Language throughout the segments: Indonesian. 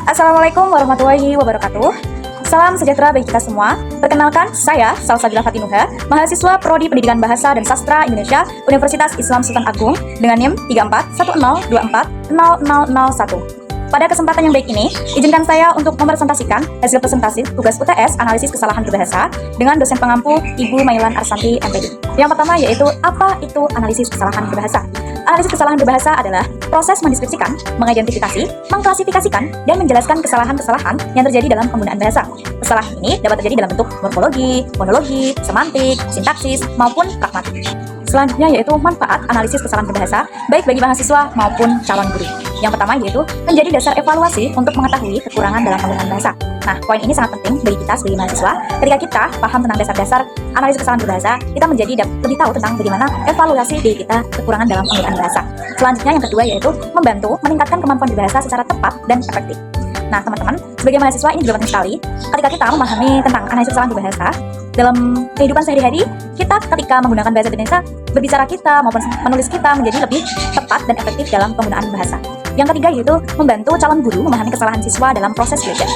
Assalamualaikum warahmatullahi wabarakatuh. Salam sejahtera bagi kita semua. Perkenalkan, saya Salsabila Fatinuha, mahasiswa Prodi Pendidikan Bahasa dan Sastra Indonesia, Universitas Islam Sultan Agung, dengan NIM 3410240001. Pada kesempatan yang baik ini, izinkan saya untuk mempresentasikan hasil presentasi tugas UTS analisis kesalahan berbahasa dengan dosen pengampu Ibu Mailan Arsanti MPD. Yang pertama yaitu, apa itu analisis kesalahan berbahasa? Analisis kesalahan berbahasa adalah proses mendeskripsikan, mengidentifikasi, mengklasifikasikan, dan menjelaskan kesalahan-kesalahan yang terjadi dalam penggunaan bahasa. Kesalahan ini dapat terjadi dalam bentuk morfologi, fonologi, semantik, sintaksis, maupun pragmatik. Selanjutnya yaitu manfaat analisis kesalahan berbahasa baik bagi mahasiswa maupun calon guru. Yang pertama yaitu menjadi dasar evaluasi untuk mengetahui kekurangan dalam penggunaan bahasa. Nah, poin ini sangat penting bagi kita sebagai mahasiswa. Ketika kita paham tentang dasar-dasar analisis kesalahan berbahasa, kita menjadi lebih tahu tentang bagaimana evaluasi diri kita kekurangan dalam penggunaan bahasa. Selanjutnya yang kedua yaitu membantu meningkatkan kemampuan berbahasa secara tepat dan efektif. Nah, teman-teman, sebagai mahasiswa ini juga penting sekali ketika kita memahami tentang analisis kesalahan berbahasa dalam kehidupan sehari-hari. Kita ketika menggunakan bahasa Indonesia, berbicara kita maupun menulis kita menjadi lebih tepat dan efektif dalam penggunaan bahasa. Yang ketiga yaitu membantu calon guru memahami kesalahan siswa dalam proses belajar.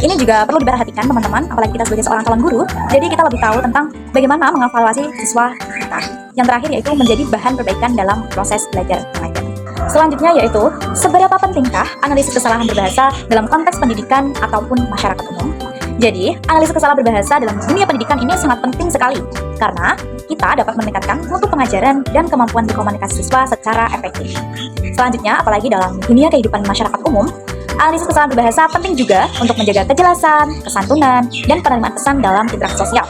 Ini juga perlu diperhatikan teman-teman, apalagi kita sebagai seorang calon guru, jadi kita lebih tahu tentang bagaimana mengevaluasi siswa kita. Yang terakhir yaitu menjadi bahan perbaikan dalam proses belajar mengajar. Selanjutnya yaitu, seberapa pentingkah analisis kesalahan berbahasa dalam konteks pendidikan ataupun masyarakat umum? Jadi, analisis kesalahan berbahasa dalam dunia pendidikan ini sangat penting sekali karena kita dapat meningkatkan mutu pengajaran dan kemampuan berkomunikasi siswa secara efektif. Selanjutnya, apalagi dalam dunia kehidupan masyarakat umum, analisis kesalahan berbahasa penting juga untuk menjaga kejelasan, kesantunan, dan penerimaan pesan dalam interaksi sosial.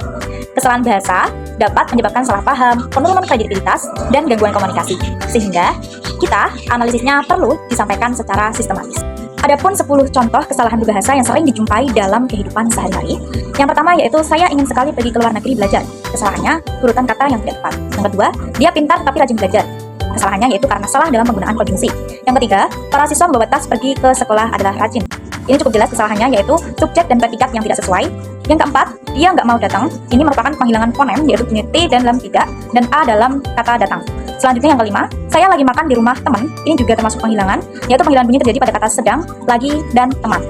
Kesalahan bahasa dapat menyebabkan salah paham, penurunan kredibilitas, dan gangguan komunikasi, sehingga kita analisisnya perlu disampaikan secara sistematis. Adapun 10 contoh kesalahan berbahasa yang sering dijumpai dalam kehidupan sehari-hari. Yang pertama yaitu, saya ingin sekali pergi ke luar negeri belajar. Kesalahannya, urutan kata yang tidak tepat. Yang kedua, dia pintar tapi rajin belajar. Kesalahannya yaitu karena salah dalam penggunaan konjungsi. Yang ketiga, para siswa membawa tas pergi ke sekolah adalah rajin. Ini cukup jelas kesalahannya yaitu subjek dan predikat yang tidak sesuai. Yang keempat, dia nggak mau datang. Ini merupakan penghilangan fonem yaitu bunyi T dan dalam tidak dan A dalam kata datang. Selanjutnya yang kelima, saya lagi makan di rumah teman. Ini juga termasuk penghilangan, yaitu penghilangan bunyi terjadi pada kata sedang, lagi, dan teman.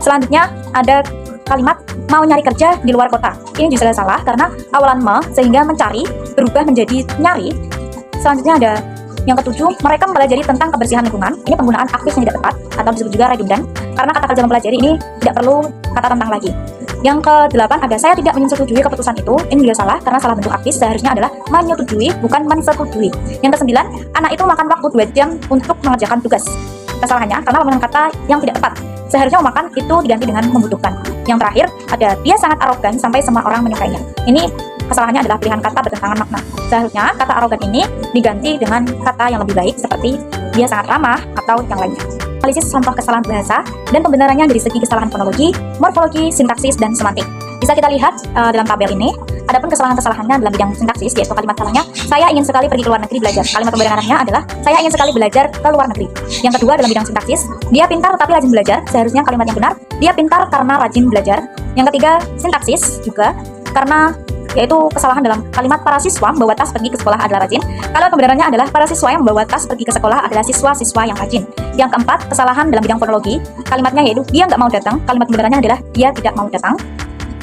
Selanjutnya ada kalimat mau nyari kerja di luar kota. Ini juga salah karena awalan me sehingga mencari berubah menjadi nyari. Selanjutnya ada yang ketujuh, mereka mempelajari tentang kebersihan lingkungan. Ini penggunaan aktif yang tidak tepat atau disebut juga redundant karena kata kerja mempelajari ini tidak perlu kata tentang lagi. Yang ke-8 ada saya tidak menyetujui keputusan itu. Ini juga salah karena salah bentuk aktif, seharusnya adalah menyetujui bukan mensetujui. Yang ke-9, anak itu makan waktu 2 jam untuk mengerjakan tugas. Kesalahannya karena penggunaan kata yang tidak tepat. Seharusnya memakan itu diganti dengan membutuhkan. Yang terakhir ada dia sangat arogan sampai semua orang menyukainya. Ini kesalahannya adalah pilihan kata bertentangan makna. Seharusnya kata arogan ini diganti dengan kata yang lebih baik seperti dia sangat ramah atau yang lainnya. Analisis contoh kesalahan bahasa dan pembenarannya dari segi kesalahan fonologi, morfologi, sintaksis, dan semantik. Bisa kita lihat dalam tabel ini. Adapun kesalahan-kesalahannya dalam bidang sintaksis, yaitu kalimat salahnya, saya ingin sekali pergi ke luar negeri belajar. Kalimat pembenarannya adalah, saya ingin sekali belajar ke luar negeri. Yang kedua dalam bidang sintaksis, dia pintar tapi rajin belajar. Seharusnya kalimat yang benar, dia pintar karena rajin belajar. Yang ketiga, sintaksis juga, karena yaitu kesalahan dalam kalimat para siswa membawa tas pergi ke sekolah adalah rajin. Kalimat pembenarannya adalah para siswa yang membawa tas pergi ke sekolah adalah siswa-siswa yang rajin. Yang keempat, kesalahan dalam bidang fonologi, kalimatnya yaitu dia nggak mau datang. Kalimat pembenarannya adalah dia tidak mau datang.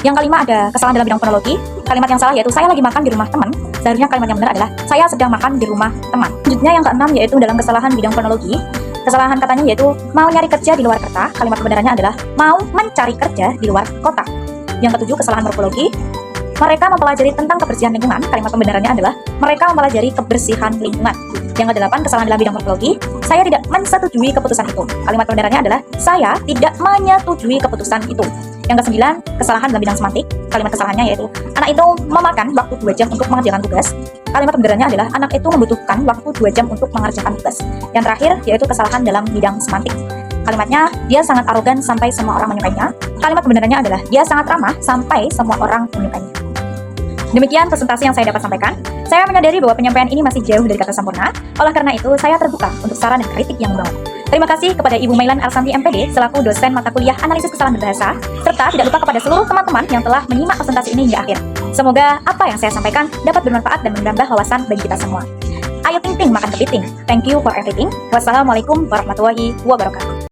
Yang kelima ada kesalahan dalam bidang fonologi, kalimat yang salah yaitu saya lagi makan di rumah teman. Seharusnya kalimat yang benar adalah saya sedang makan di rumah teman. Selanjutnya yang keenam yaitu dalam kesalahan bidang fonologi, kesalahan katanya yaitu mau nyari kerja di luar kota. Kalimat pembenarannya adalah mau mencari kerja di luar kota. Yang ketujuh, kesalahan morfologi, mereka mempelajari tentang kebersihan lingkungan. Kalimat pembenarannya adalah mereka mempelajari kebersihan lingkungan. Yang kedelapan, kesalahan dalam bidang morfologi, saya tidak menyetujui keputusan itu. Kalimat pembenarannya adalah saya tidak menyetujui keputusan itu. Yang kesembilan, kesalahan dalam bidang semantik. Kalimat kesalahannya yaitu anak itu memakan waktu 2 jam untuk mengerjakan tugas. Kalimat pembenarannya adalah anak itu membutuhkan waktu 2 jam untuk mengerjakan tugas. Yang terakhir yaitu kesalahan dalam bidang semantik. Kalimatnya, dia sangat arogan sampai semua orang menyukainya. Kalimat pembenarannya adalah dia sangat ramah sampai semua orang menyukainya. Demikian presentasi yang saya dapat sampaikan. Saya menyadari bahwa penyampaian ini masih jauh dari kata sempurna. Oleh karena itu, saya terbuka untuk saran dan kritik yang membangun. Terima kasih kepada Ibu Mailan Arsanti MPD selaku dosen mata kuliah analisis kesalahan berbahasa, serta tidak lupa kepada seluruh teman-teman yang telah menyimak presentasi ini hingga akhir. Semoga apa yang saya sampaikan dapat bermanfaat dan menambah wawasan bagi kita semua. Ayo ting-ting makan kepiting. Thank you for everything. Wassalamualaikum warahmatullahi wabarakatuh.